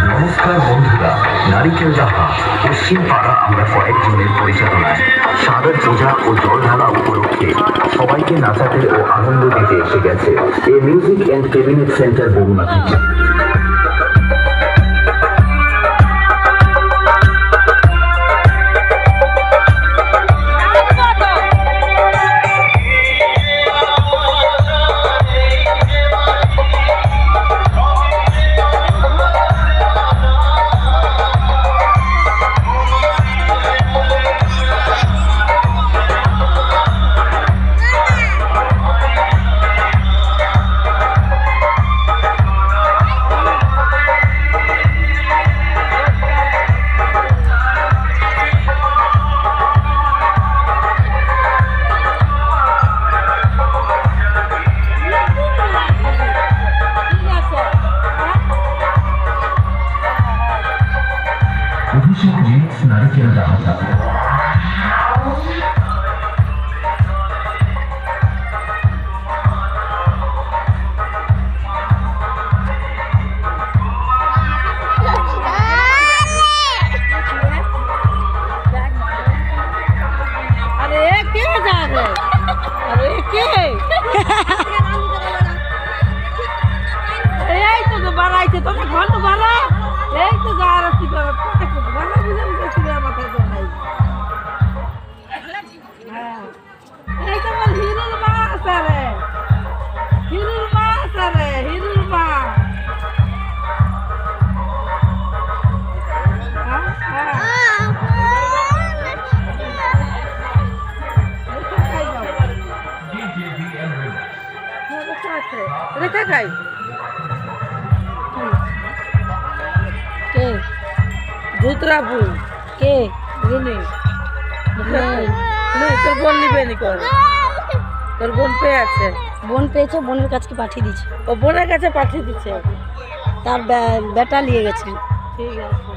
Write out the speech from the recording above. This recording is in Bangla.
নমস্কার বন্ধুরা, নারিকেল দাহা পশ্চিম পাড়া আমরা কয়েকজনের পরিচালনায় সাদের পূজা ও জল ঢালা উপলক্ষে সবাইকে নাচাতে ও আনন্দ দিতে এসে গেছে এ music and cabinet centre Baruna থেকে। অভিষেক মিক্স নারিকেল দাহা। তুমি ঘন্টা বাড়া এই তো যা রাস্তি বাড়া বাড়া বুঝে বুঝে মাথায় দেয় এই তো বল হিরুর মা সারে হিরুর মা সারে হিরুর মা রেখা খাই কে ভূতরাবু কে রিনি তোর বোন নিবে নি কর তোর বোন পেয়ে আছে বোন পেয়েছে, বোনের কাছকে পাঠিয়ে দিচ্ছে, ও বোনের কাছে পাঠিয়ে দিচ্ছে তার বেটা নিয়ে গেছে। ঠিক আছে।